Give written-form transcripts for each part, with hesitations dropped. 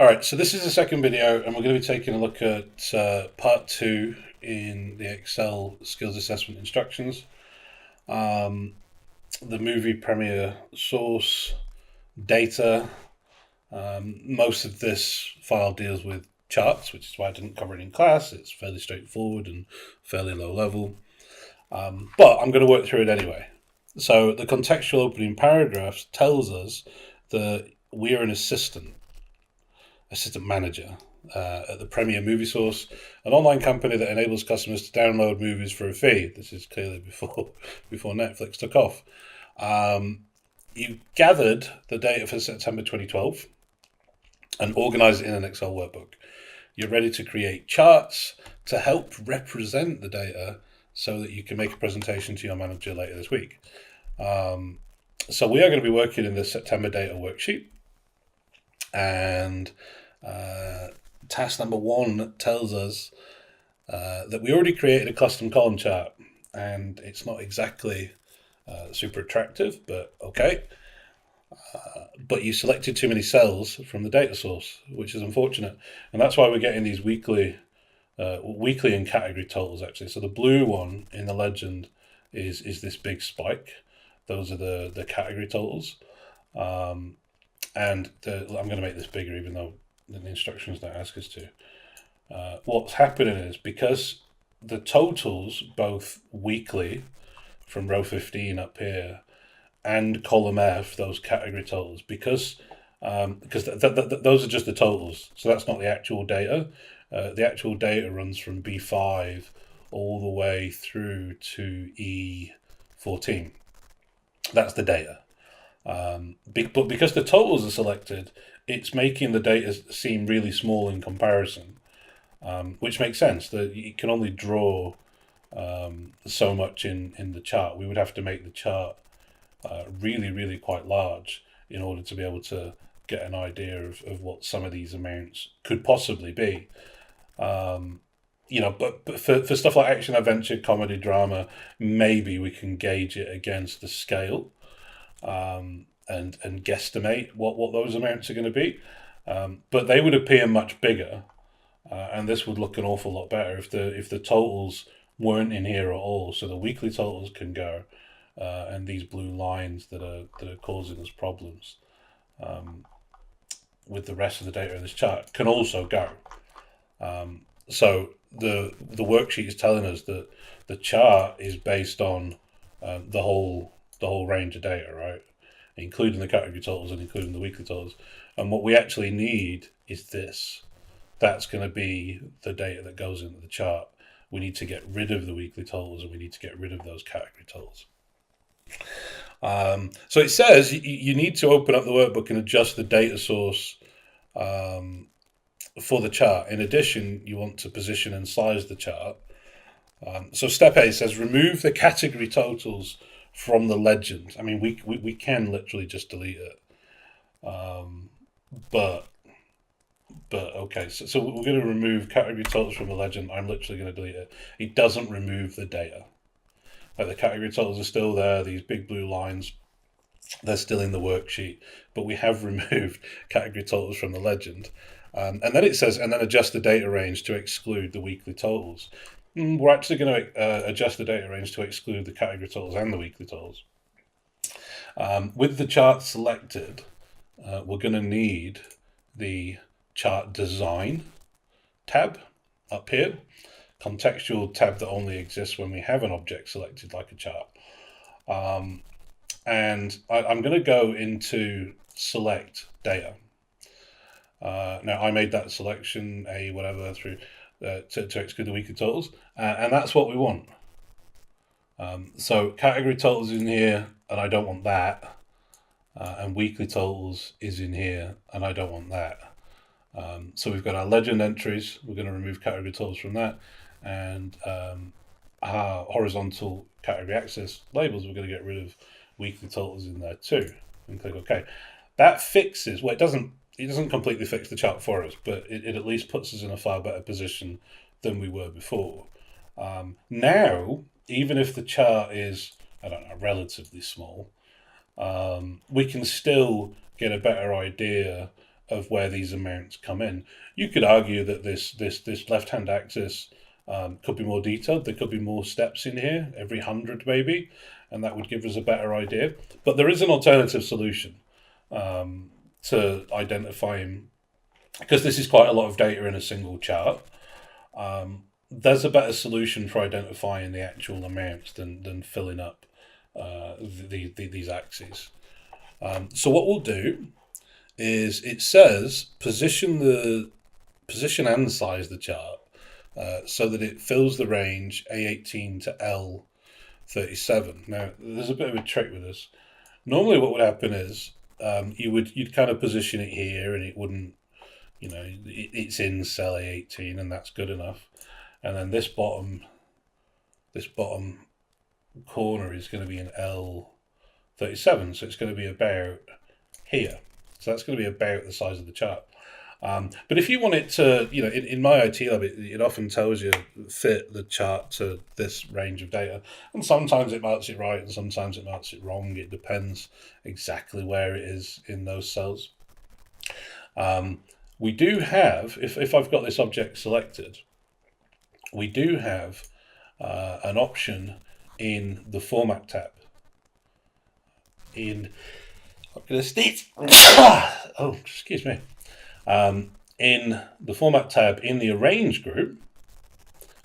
All right, so this is the second video, and we're going to be taking a look at part two in the Excel skills assessment instructions. The movie premiere source, data. Most of this file deals with charts, which is why I didn't cover it in class. It's fairly straightforward and fairly low level. But I'm going to work through it anyway. So the contextual opening paragraphs tells us that we are an assistant manager at the Premier Movie Source, an online company that enables customers to download movies for a fee. This is clearly before Netflix took off. You gathered the data for September 2012 and organized it in an Excel workbook. You're ready to create charts to help represent the data so that you can make a presentation to your manager later this week. So we are going to be working in the September data worksheet, and task number one tells us that we already created a custom column chart, and it's not exactly super attractive, but okay. But you selected too many cells from the data source, which is unfortunate, and that's why we're getting these weekly and category totals actually. So the blue one in the legend is this big spike. Those are the category totals. And I'm going to make this bigger, even though the instructions don't ask us to. What's happening is, because the totals, both weekly from row 15 up here and column F, those category totals, because those are just the totals, so that's not the actual data. The actual data runs from B5 all the way through to E14. That's the data. But because the totals are selected, it's making the data seem really small in comparison, which makes sense. That you can only draw so much in the chart. We would have to make the chart really quite large in order to be able to get an idea of what some of these amounts could possibly be. But for stuff like action, adventure, comedy, drama, maybe we can gauge it against the scale. And guesstimate what those amounts are going to be. But they would appear much bigger, and this would look an awful lot better if the totals weren't in here at all. So the weekly totals can go, and these blue lines that are causing us problems with the rest of the data in this chart can also go. So the worksheet is telling us that the chart is based on the whole range of data, right? Including the category totals and including the weekly totals. And what we actually need is this. That's going to be the data that goes into the chart. We need to get rid of the weekly totals, and we need to get rid of those category totals. So it says you need to open up the workbook and adjust the data source for the chart. In addition, you want to position and size the chart. So step A says remove the category totals from the legend. I mean, we can literally just delete it. But okay, so we're going to remove category totals from the legend. I'm literally going to delete it. It doesn't remove the data. Like, the category totals are still there. These big blue lines, they're still in the worksheet, but we have removed category totals from the legend. And then it says, and then adjust the data range to exclude the weekly totals. We're actually going to adjust the data range to exclude the category totals and the weekly totals. With the chart selected, we're going to need the chart design tab up here, contextual tab that only exists when we have an object selected like a chart. And I'm going to go into select data. Now, I made that selection through to exclude the weekly totals, and that's what we want. So category totals is in here, and I don't want that, and weekly totals is in here, and I don't want that. So we've got our legend entries. We're going to remove category totals from that, and our horizontal category axis labels, we're going to get rid of weekly totals in there too, and click OK. That fixes, well, it doesn't completely fix the chart for us, but it at least puts us in a far better position than we were before. Now, even if the chart is, I don't know, relatively small, we can still get a better idea of where these amounts come in. You could argue that this left-hand axis could be more detailed. There could be more steps in here, every 100 maybe, and that would give us a better idea. But there is an alternative solution to identifying, because this is quite a lot of data in a single chart. There's a better solution for identifying the actual amounts than filling up these axes. So what we'll do is, it says position and size the chart so that it fills the range A18 to L37. Now, there's a bit of a trick with this. Normally what would happen is you'd kind of position it here, and it wouldn't, it's in cell A18, and that's good enough. And then this bottom corner is going to be an L37, so it's going to be about here. So that's going to be about the size of the chart. But if you want it to, in my IT lab, it often tells you fit the chart to this range of data. And sometimes it marks it right, and sometimes it marks it wrong. It depends exactly where it is in those cells. We do have, if I've got this object selected, we do have an option in the Format tab. I'm going to sneeze. Oh, excuse me. In the Format tab, in the Arrange group,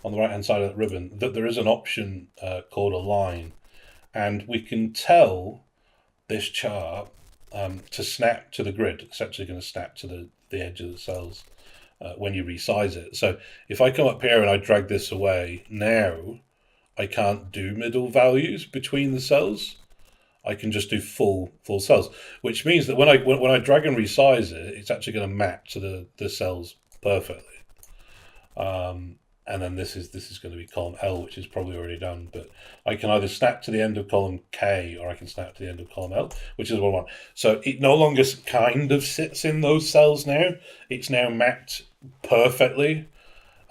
on the right-hand side of that ribbon, that there is an option called Align, and we can tell this chart to snap to the grid. It's actually going to snap to the edge of the cells when you resize it. So if I come up here and I drag this away, now I can't do middle values between the cells. I can just do full cells, which means that when I drag and resize it, it's actually going to map to the cells perfectly. And then this is going to be column L, which is probably already done. But I can either snap to the end of column K, or I can snap to the end of column L, which is what I want. So it no longer kind of sits in those cells now. It's now mapped perfectly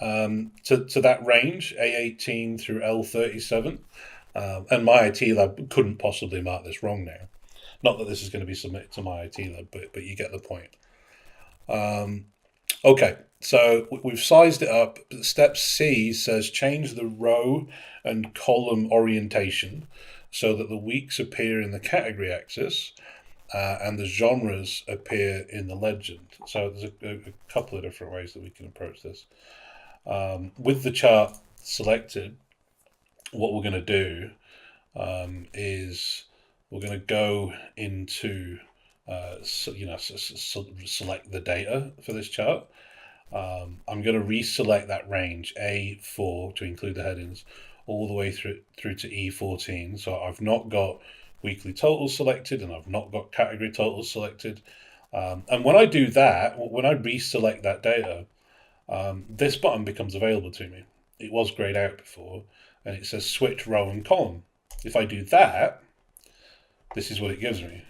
to that range, A18 through L37. And my IT lab couldn't possibly mark this wrong now. Not that this is going to be submitted to my IT lab, but you get the point. Okay, so we've sized it up. Step C says change the row and column orientation so that the weeks appear in the category axis and the genres appear in the legend. So there's a couple of different ways that we can approach this. With the chart selected, what we're going to do is we're going to go into select the data for this chart. I'm going to reselect that range A4 to include the headings all the way through to E14. So I've not got weekly totals selected, and I've not got category totals selected. And when I do that, when I reselect that data, this button becomes available to me. It was grayed out before, and it says switch row and column. If I do that, this is what it gives me.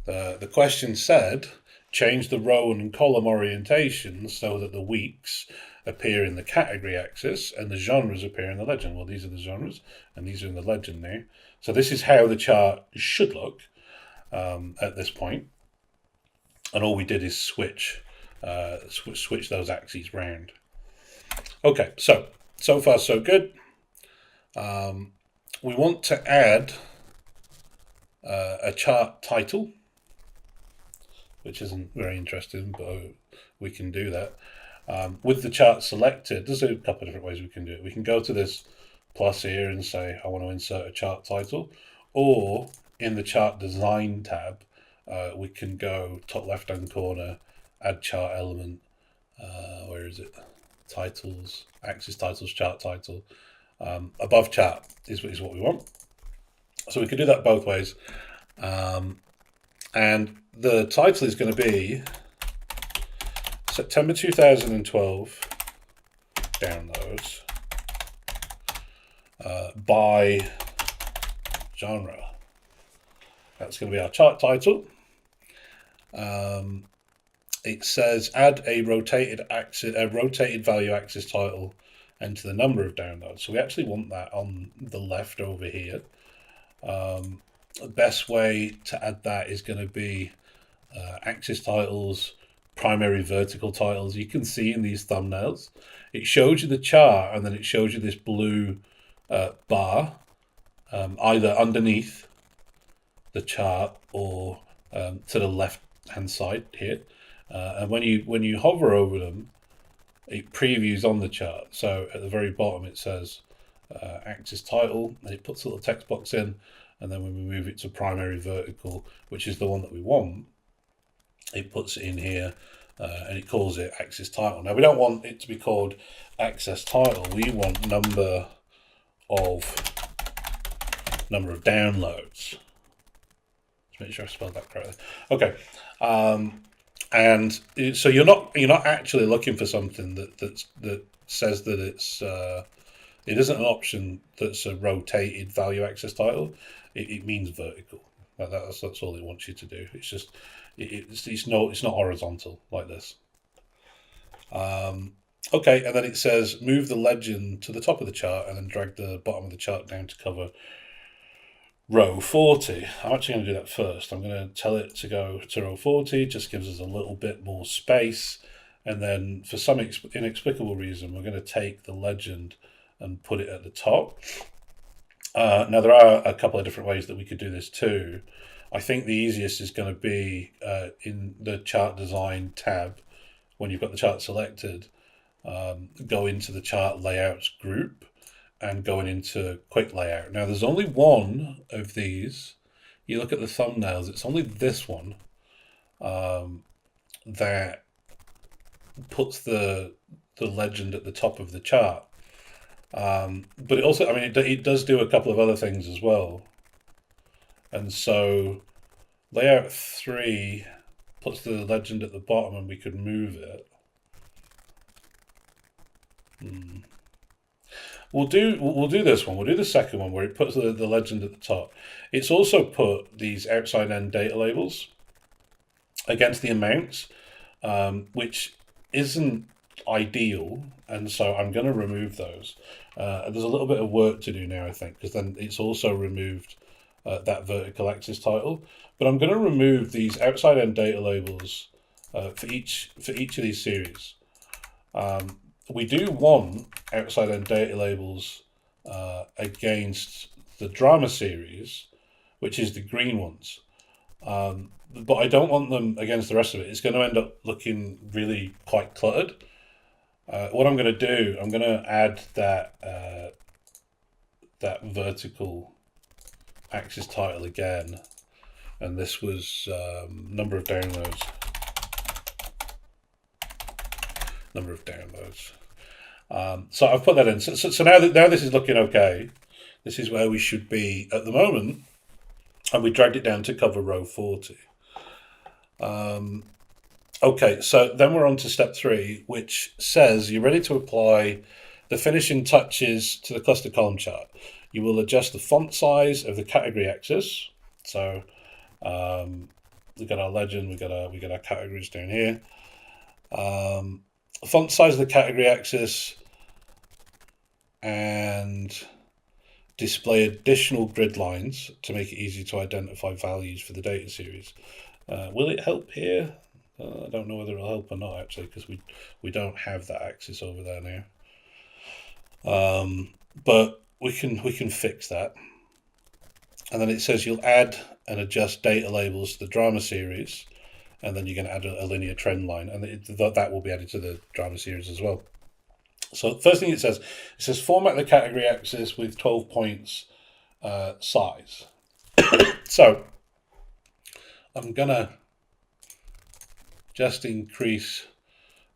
The question said, change the row and column orientation so that the weeks appear in the category axis and the genres appear in the legend. Well, these are the genres, and these are in the legend now. So this is how the chart should look at this point. And all we did is switch those axes round. Okay, so far so good. We want to add a chart title, which isn't very interesting, but we can do that. With the chart selected, there's a couple of different ways we can do it. We can go to this plus here and say, I want to insert a chart title, or in the chart design tab, we can go top left-hand corner, add chart element, where is it? Titles, axis titles, chart title. Above chart is what we want. So we can do that both ways. And the title is going to be September 2012 downloads by genre. That's going to be our chart title. It says add a rotated value axis title and to the number of downloads. So we actually want that on the left over here. The best way to add that is going to be axis titles, primary vertical titles. You can see in these thumbnails, it shows you the chart and then it shows you this blue bar either underneath the chart or to the left hand side here. And when you hover over them, it previews on the chart. So at the very bottom it says axis title, and it puts a little text box in, and then when we move it to primary vertical, which is the one that we want, it puts it in here and it calls it axis title. Now we don't want it to be called axis title, we want number of downloads. Let's make sure I spelled that correctly. Okay. And so you're not actually looking for something that says that it isn't an option that's a rotated value axis title. It means vertical. That's all it wants you to do. It's just it's not horizontal like this. Okay, and then it says move the legend to the top of the chart and then drag the bottom of the chart down to cover row 40. I'm actually going to do that first. I'm going to tell it to go to row 40, just gives us a little bit more space. And then for some inexplicable reason, we're going to take the legend and put it at the top. Now, there are a couple of different ways that we could do this too. I think the easiest is going to be in the chart design tab, when you've got the chart selected, go into the chart layouts group and going into quick layout. Now there's only one of these. You look at the thumbnails, it's only this one that puts the legend at the top of the chart. But it also, I mean, it does do a couple of other things as well. And so layout 3 puts the legend at the bottom and we could move it. We'll do this one. We'll do the second one where it puts the legend at the top. It's also put these outside end data labels against the amounts, which isn't ideal, and so I'm going to remove those. There's a little bit of work to do now, I think, because then it's also removed that vertical axis title. But I'm going to remove these outside end data labels for each of these series. We do want outside end data labels against the drama series, which is the green ones. But I don't want them against the rest of it. It's going to end up looking really quite cluttered. What I'm going to do, I'm going to add that vertical axis title again, and this was number of downloads. So I've put that in. So now this is looking okay. This is where we should be at the moment, and we dragged it down to cover row 40. Okay, so then we're on to step 3, which says you're ready to apply the finishing touches to the cluster column chart. You will adjust the font size of the category axis. So we've got our legend, we got our categories down here. Font size of the category axis, and display additional grid lines to make it easy to identify values for the data series. Will it help here? I don't know whether it'll help or not, actually, because we don't have that axis over there now. But we can fix that. And then it says you'll add and adjust data labels to the drama series, and then you're going to add a linear trend line, and that will be added to the drama series as well. So first thing it says format the category axis with 12 points size. So I'm going to just increase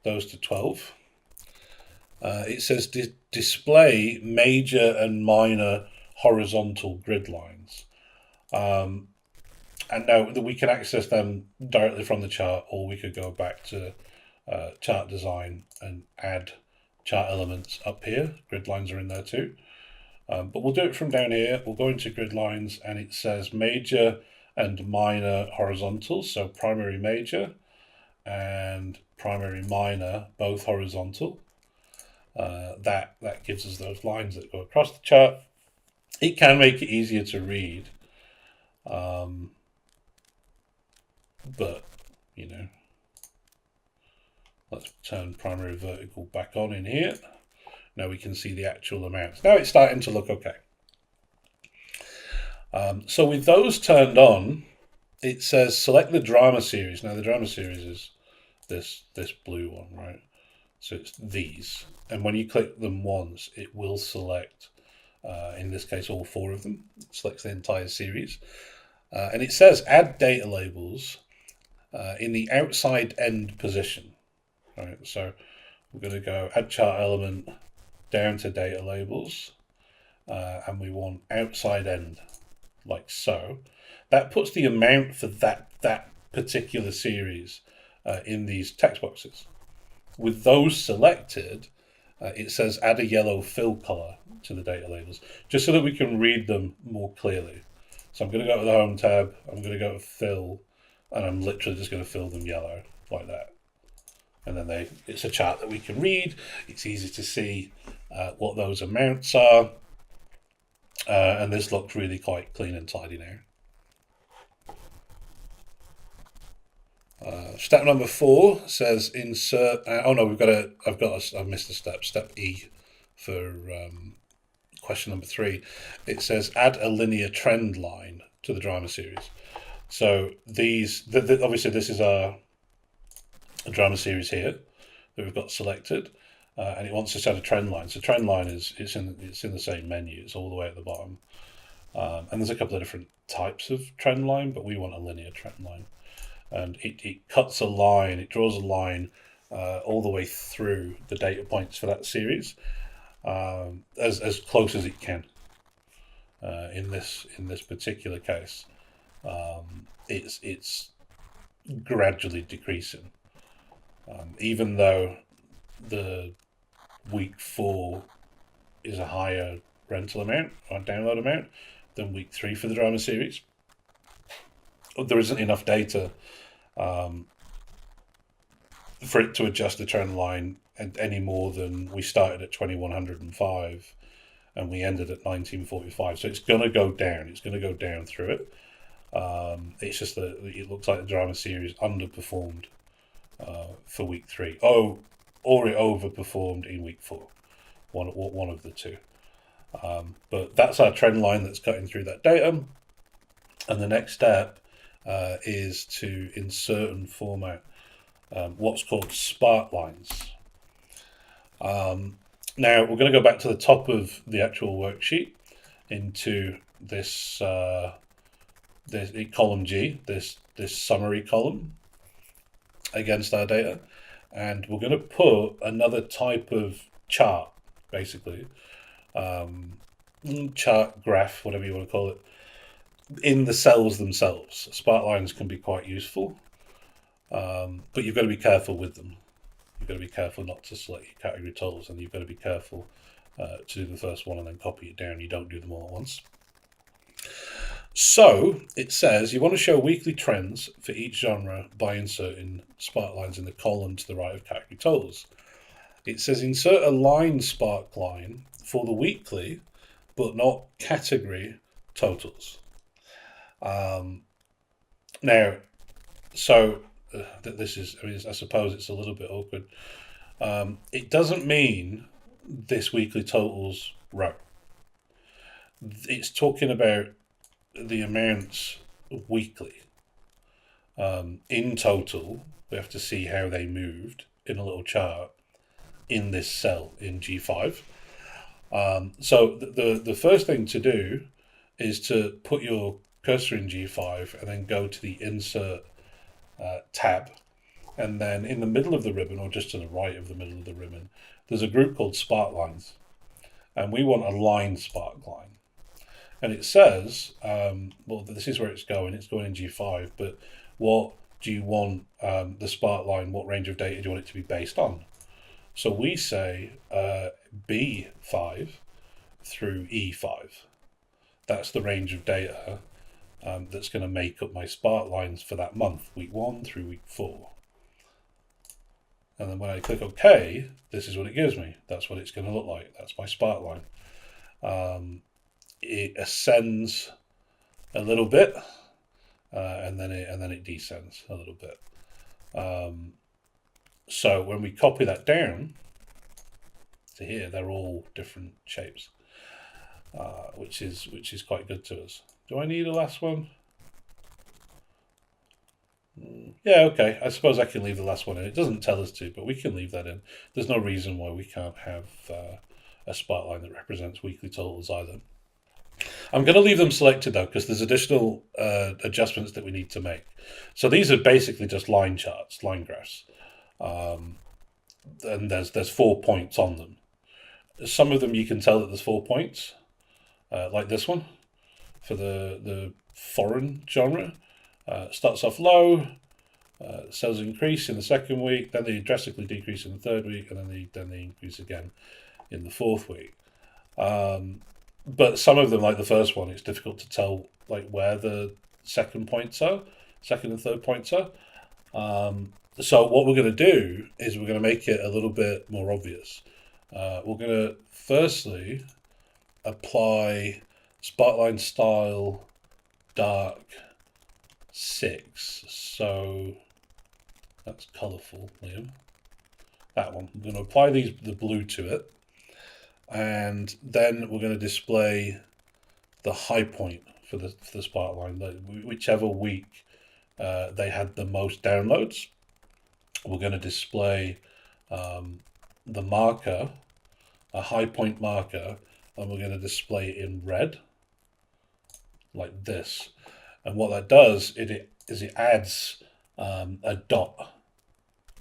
those to 12. It says display major and minor horizontal grid lines. And now that we can access them directly from the chart, or we could go back to chart design and add chart elements up here. Grid lines are in there too. But we'll do it from down here. We'll go into grid lines, and it says major and minor horizontals. So primary major and primary minor, both horizontal. That gives us those lines that go across the chart. It can make it easier to read. But you know, let's turn primary vertical back on in here. Now we can see the actual amounts. Now it's starting to look okay. So with those turned on, it says select the drama series. Now the drama series is this blue one, right? So it's these. And when you click them once, it will select, in this case, all 4 of them. It selects the entire series. And it says add data labels in the outside end position. Right, so we're going to go add chart element down to data labels, and we want outside end, like so. That puts the amount for that particular series in these text boxes. With those selected, it says add a yellow fill color to the data labels, just so that we can read them more clearly. So I'm going to go to the Home tab, I'm going to go to Fill, and I'm literally just going to fill them yellow, like that. And then it's a chart that we can read. It's easy to see what those amounts are. And this looks really quite clean and tidy now. Step number 4 says insert. Oh no, I've missed a step. Step E for question number 3. It says add a linear trend line to the drama series. So these, obviously, this is our drama series here that we've got selected, and it wants to set a trend line. So trend line it's in the same menu. It's all the way at the bottom, and there's a couple of different types of trend line, but we want a linear trend line. And it cuts a line, it draws a line all the way through the data points for that series, as close as it can. In this particular case, it's gradually decreasing, even though the week 4 is a higher rental amount or download amount than week 3 for the drama series. There isn't enough data for it to adjust the trend line any more than we started at 2105 and we ended at 1945. So it's going to go down. It's going to go down through it. It's just that it looks like the drama series underperformed for week 3. Or it overperformed in week 4. One of the two. But that's our trend line that's cutting through that data. And the next step is to insert and format what's called spark lines. Now we're going to go back to the top of the actual worksheet into this column G, this summary column against our data, and we're going to put another type of chart, basically, chart, graph, whatever you want to call it, in the cells themselves. Spark lines can be quite useful, but you've got to be careful with them. You've got to be careful not to select your category totals, and you've got to be careful to do the first one and then copy it down. You don't do them all at once. So it says you want to show weekly trends for each genre by inserting spark lines in the column to the right of category totals. It says insert a line spark line for the weekly, but not category totals. Now, so this is, I suppose it's a little bit awkward. It doesn't mean this weekly totals row. It's talking about the amounts weekly. In total, we have to see how they moved in a little chart in this cell in G5. So the first thing to do is to put your cursor in G5 and then go to the Insert tab. And then in the middle of the ribbon, or just to the right of the middle of the ribbon, there's a group called Spark Lines. And we want a line spark line. And it says, well, this is where it's going. It's going in G5, but what do you want the spark line, what range of data do you want it to be based on? So we say B5 through E5. That's the range of data that's going to make up my spark lines for that month, week 1 through week 4. And then when I click OK, this is what it gives me. That's what it's going to look like. That's my spark line. It ascends a little bit, and then it descends a little bit. So when we copy that down to here, they're all different shapes, which is quite good to us. Do I need a last one? Yeah, okay. I suppose I can leave the last one in. It doesn't tell us to, but we can leave that in. There's no reason why we can't have a spotline that represents weekly totals either. I'm going to leave them selected though, because there's additional adjustments that we need to make. So these are basically just line charts, line graphs, and there's 4 points on them. Some of them you can tell that there's 4 points, like this one for the foreign genre. Starts off low, sales increase in the second week, then they drastically decrease in the third week, and then they increase again in the fourth week. But some of them, like the first one, it's difficult to tell like where the second and third points are. So what we're going to do is we're going to make it a little bit more obvious. We're going to firstly apply spotlight style dark 6. So that's colourful, Liam. That one. I'm going to apply the blue to it. And then we're going to display the high point for the spotlight. Whichever week they had the most downloads, we're going to display the marker, a high point marker, and we're going to display it in red, like this. And what that does is it adds a dot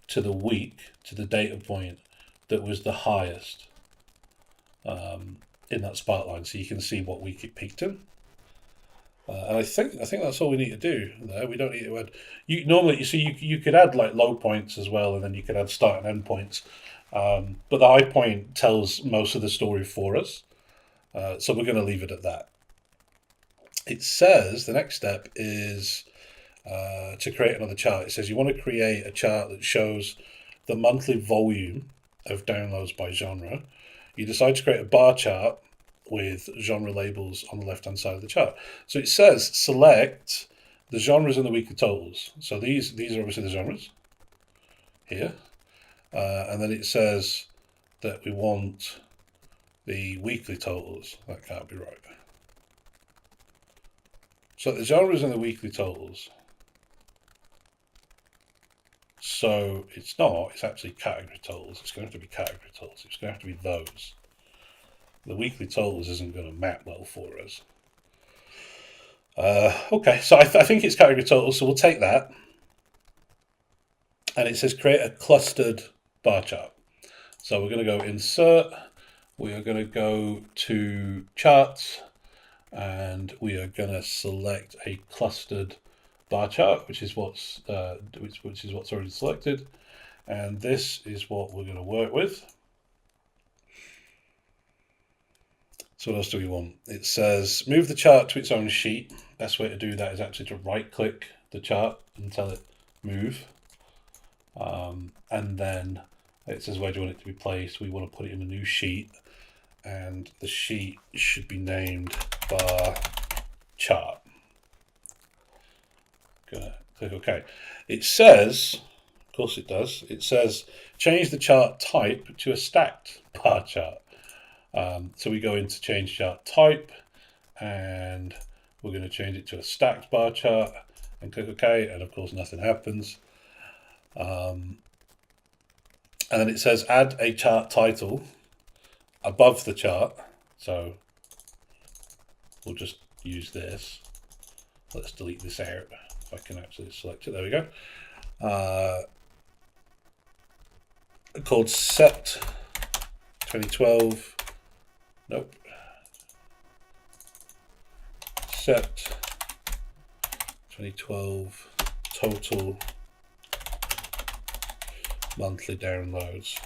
to the week, to the data point that was the highest in that spotlight, so you can see what week it peaked in. And I think that's all we need to do there. We don't need to add. You could add like low points as well, and then you could add start and end points. But the high point tells most of the story for us, so we're going to leave it at that. It says the next step is to create another chart. It says you want to create a chart that shows the monthly volume of downloads by genre. You decide to create a bar chart with genre labels on the left-hand side of the chart. So it says select the genres and the weekly totals. So these are obviously the genres here. And then it says that we want the weekly totals. That can't be right. So the genres and the weekly totals. So it's not, it's actually category totals. It's going to have to be category totals. It's going to have to be those. The weekly totals isn't going to map well for us. Okay, so I think it's category totals, so we'll take that. And it says create a clustered bar chart. So we're going to go insert. We are going to go to charts. And we are going to select a clustered bar chart, which is what's already selected, and this is what we're going to work with. So what else do we want? It says move the chart to its own sheet. Best way to do that is actually to right click the chart and tell it move, and then it says where do you want it to be placed. We want to put it in a new sheet, and the sheet should be named bar chart. Gonna click OK. It says, of course it does, it says change the chart type to a stacked bar chart. So we go into change chart type, and we're going to change it to a stacked bar chart and click OK, and of course nothing happens. And then it says add a chart title above the chart. So we'll just use this. Let's delete this out. If I can actually select it, there we go. Called set 2012. Nope. Set 2012 total monthly downloads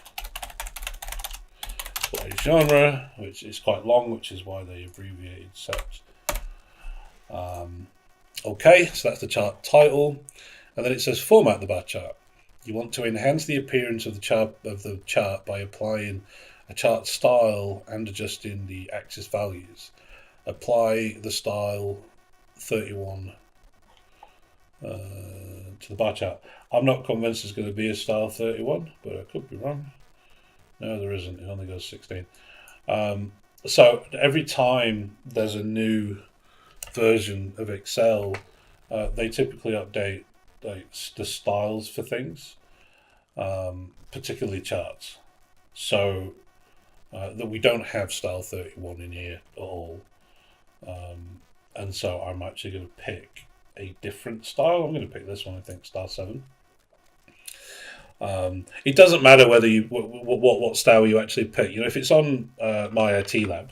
by genre, which is quite long, which is why they abbreviated set. Okay, so that's the chart title, and then it says format the bar chart. You want to enhance the appearance of the chart by applying a chart style and adjusting the axis values. Apply the style 31 to the bar chart. I'm not convinced there's going to be a style 31, but I could be wrong. No, there isn't. It only goes 16. So every time there's a new version of Excel, they typically update like the styles for things, particularly charts. So that we don't have style 31 in here at all. And so I'm actually going to pick a different style. I'm going to pick this one, I think, style 7. It doesn't matter whether you what style you actually pick. You know, if it's on my IT lab,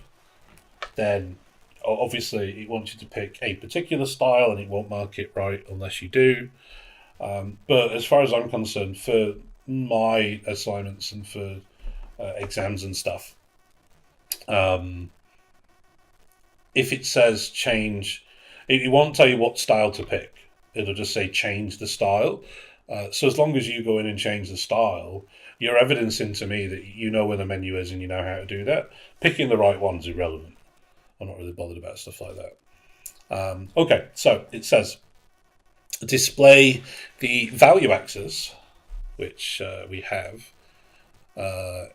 then obviously it wants you to pick a particular style, and it won't mark it right unless you do. But as far as I'm concerned, for my assignments and for exams and stuff, if it says change, it won't tell you what style to pick. It'll just say change the style. So as long as you go in and change the style, you're evidencing to me that you know where the menu is and you know how to do that. Picking the right one's irrelevant. I'm not really bothered about stuff like that. Okay, so it says display the value axis, which we have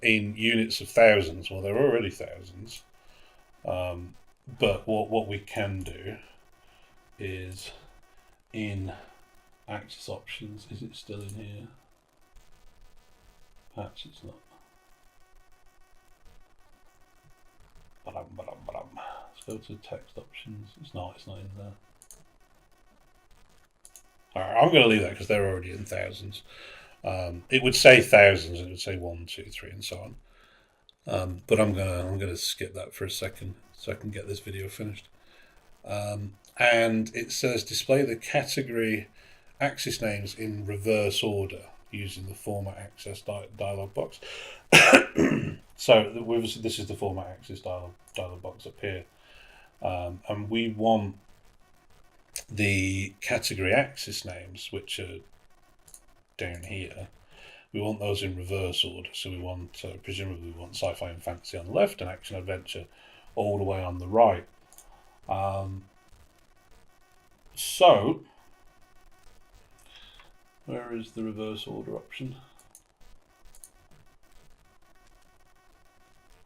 in units of thousands. Well, there are already thousands. But what we can do is in axis options, is it still in here? Perhaps it's not. Let's go to text options. It's not in there. Alright, I'm going to leave that because they're already in thousands. It would say thousands, and it would say 1, 2, 3, and so on. But I'm gonna skip that for a second so I can get this video finished. And it says display the category axis names in reverse order using the format access dialog box. So this is the format axis dialog box up here, and we want the category axis names, which are down here. We want those in reverse order. So we want, presumably, we want sci-fi and fantasy on the left and action adventure all the way on the right. So, where is the reverse order option?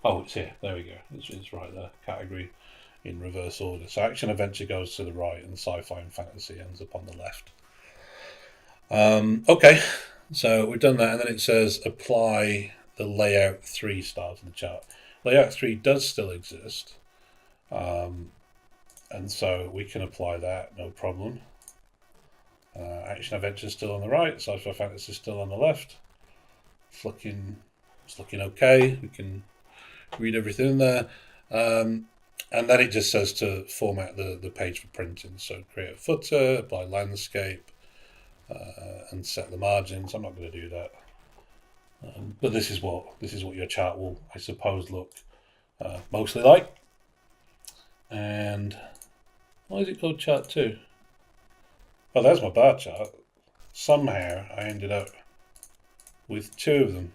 Oh, it's here. There we go. It's right there. Category in reverse order. So action adventure goes to the right and sci-fi and fantasy ends up on the left. Okay, so we've done that, and then it says apply the layout 3 style to the chart. Layout 3 does still exist, and so we can apply that, no problem. Action adventure is still on the right, sci-fi fantasy is still on the left. It's looking okay. We can read everything in there. And then it just says to format the page for printing. So create a footer, apply landscape, and set the margins. I'm not going to do that. But this is what your chart will, I suppose, look mostly like. And why is it called chart 2? Oh, there's my bar chart. Somehow I ended up with 2 of them.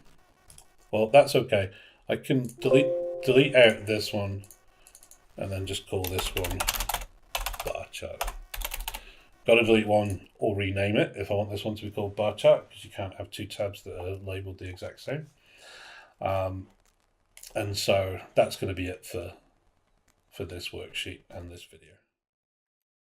Well, that's okay. I can delete out this one and then just call this one bar chart. Got to delete one or rename it if I want this one to be called bar chart, because you can't have 2 tabs that are labeled the exact same. And so that's going to be it for this worksheet and this video.